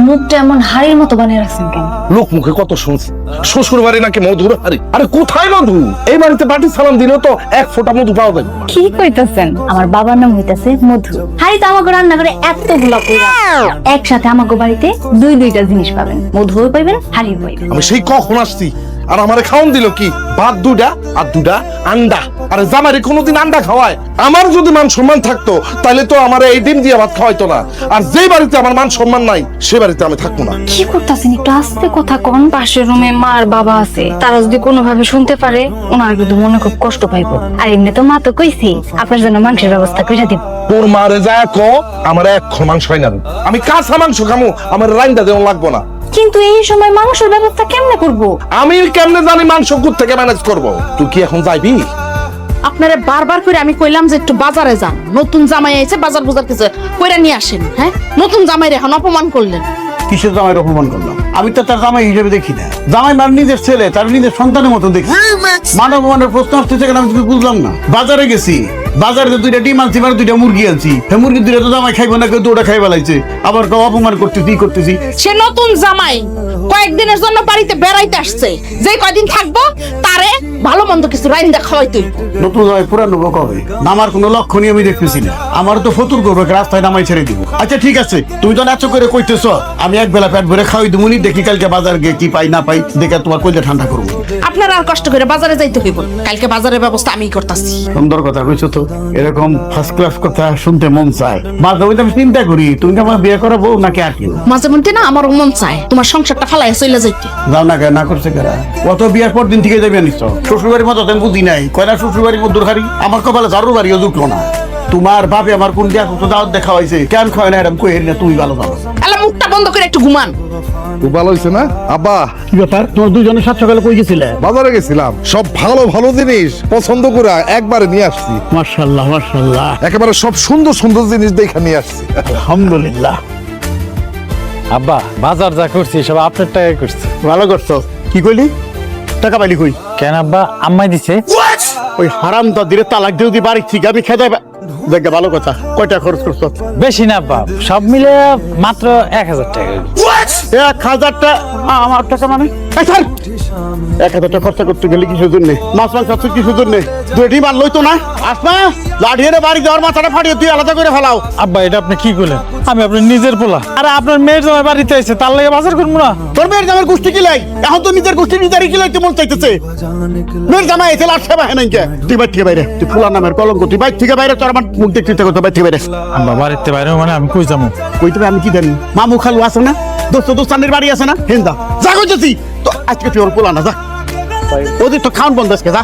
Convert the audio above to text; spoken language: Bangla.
মুখটা এমন হাড়ির মতো বানিয়ে রাখছেন কেন? লোক মুখে কত শুনছি শ্বশুর বাড়ি নাকি মধুর হাড়ি। আরে কোথায় মধু? এই বাড়িতে পাটি সালাম দিলেও তো এক ফোঁটা মধু পাওয়া যাবে। কি কইতাছেন? আমার বাবার নাম হইতাছে মধু। হাড়ি তো আমাকে রান্না করে এতগুলা কইরা একসাথে আমাকে বাড়িতে দুইটা জিনিস পাবেন, মধুও পাইবেন, হাড়িও পাইবেন। আমি সেই কখন আসছি আর আমারে খাওন দিল কি? ভাত দুটা আর দুটা আন্ডা। আরে জামাইরে কোনোদিন আন্ডা খাওয়ায়? আমার যদি মান সম্মান থাকতো তাহলে তো আমার এই ডিম দিয়ে ভাত খাওয়াইতো না। আর যে বাড়িতে আমার মান সম্মান নাই সে বাড়িতে আমি থাকবো না। কি করতেছেন? একটু আস্তে কথা কন। পাশের রুমে মা আর বাবা আছে, তারা যদি কোনোভাবে শুনতে পারে ওনারা কিন্তু মনে খুব কষ্ট পাইবো। আর এমনি তো মা তো কইছি আপনার জন্য মাংসের ব্যবস্থা করে দিব। তোর মারে যা কো আমার এখন মাংস হয় না। আমি কাঁচা মাংস খামু, আমার রাইন্দা দেওয়া লাগবো না। কিন্তু এই সময় মাংসের ব্যবস্থা কেমনে করব? আমি কেমনে জানি মাংস থেকে ম্যানেজ করবো? তুই কি এখন যাইবি? আপনারা বারবার করে আমি কইলাম যে একটু বাজারে যান, নতুন জামাই আইছে, বাজার বুজার কিছু কইরা নিয়ে আসেন। হ্যাঁ, নতুন জামাইরে এখন অপমান করলেন। কিসের জামাইয়ের অপমান করলাম? আমি তো তার জামাই হিসেবে দেখি না। জামাই মার নিজের ছেলে, তার নিজের সন্তানের মতো দেখি। মানব মানের প্রশ্ন আসতেছে কেন আমি কিছু বুঝলাম না। বাজারে গেছি, বাজারে দুইটা ডিম আনছি, মানে দুইটা মুরগি আনছি। হ্যাঁ, মুরগি দুইটা তো জামাই খাইবো না, কেউ তো ওটা খাই বেলাইছে। আবার কেউ অপমান করতেছি করতেছি। সে নতুন জামাই কয়েকদিনের জন্য বাড়িতে বেড়াইতে আসছে, যে কয়দিন থাকবো তারে ভালো মন্দ কিছু রাইন্দা খাওয়াইতে হইব। নতুন জামাই পুরানো বউ কবে? নামার কোনো লক্ষণই আমি দেখতেছি না। আমার তো ফতুর করবে, রাস্তায় নামাই ছেড়ে দিব। আচ্ছা ঠিক আছে, তুমি তো নাচো করে কইতেছ, আমি এক বেলা পেট ভরে খাওয়াই দিব। দেখি কালকে বাজার গিয়ে কি পাই না পাই, দেখে তোমার কইলে ঠান্ডা করবো। আপনারা আর কষ্ট করে বাজারে যাইতে হইব, কালকে বাজারের ব্যবস্থা আমিই করতেছি। সুন্দর কথা কইছো তো, এরকম ফার্স্ট ক্লাস কথা শুনতে মন চায়। মাঝে মধ্যে আমি চিন্তা করি তুমি কি আমার বিয়ে করাবো নাকি আর কি। মাঝে মধ্যে না আমারও মন চায় তোমার সংসারটা ফালাই চলে যাইতে। যাও না কেন, না করছে কেরা? কত বিয়ার পর দিন থেকে যাবে নিশ্চয়। শ্বশুর বাড়ির মতো আমি বুঝি নাই, কয়না শ্বশুর বাড়ির মধ্যে হারি। আমার কপালে ঝাড়ু বাড়িও ঢুকলো না। তোমার বাপে আমার কোন দিয়া কত দাওয়াত দেখা হয়েছে, কেন খাওয়াই না এরকম কই না, তুমি ভালো ভালো। আলা মুখটা বন্ধ করে একটু ঘুমান। খুব ভালো হয়েছে না আব্বা? কি ব্যাপার, তোমার দুজনের সাত সকালে কই গেছিলে? বাজারে গেছিলাম, সব ভালো ভালো জিনিস পছন্দ করে একবারে নিয়ে আসছি। মাশাআল্লাহ মাশাআল্লাহ, একেবারে সব সুন্দর সুন্দর জিনিস দেখে নিয়ে আসছি। আলহামদুলিল্লাহ। আব্বা বাজার যা করছি সব আপনার টাকায় করছি। ভালো করছো। কি কইলি? টাকা পাইলি কই? কেন আব্বা? আম্মাই দিছে। ওই হারাম দাদিরে তালাক দিয়ে যদি বাড়ি থেকে আমি খেতে দেখে ভালো কথা। কয়টা খরচ করছো? বেশি না আব্বা, সব মিলে মাত্র 1000 টাকা। 1000 টাকা? আমার টাকা মানে 1000 টাকা খরচা করতে গেলে কিসের জন্য? মাছ মাংস খাচ্ছ কিসের জন্য? দুইটি মাল লইতো না? আসমা লাঠিয়ে বাড়ি যাওয়ার মাথাটা ফাটিয়ে তুই আলাদা করে ফেলাও। আব্বা এটা আপনি কি করলেন? আমি আপনার নিজের পোলা, আরে আপনার মেয়ের জামাই বাড়িতে আছে, তার লাগে বাজার করবো না? তোর মেয়ের জামাই গোষ্ঠী কি লাই? এখন তো নিজের গোষ্ঠী নিজেরই কি লাইতে মন চাইতেছে। মেয়ের জামাই এসে লাট সেবা হেন কে? তুই বাইর থেকে বাইরে, তুই ফুলা নামের কলঙ্ক, তুই বাইর থেকে বাইরে। তোর আমার মুখ দেখতে ইচ্ছা করতো, বাইর থেকে বাইরে। আব্বা বাড়িতে বাইরে মানে আমি কই যাবো? কই তবে আমি কি জানি? মামু খালু আছে না, দোস্তানের বাড়ি আছে না, হেন যা যা কইতেছি তো। আজকে তুই ওর পোলা না, যা। ওদের তো খাওয়ান বন্ধ আজকে, যা।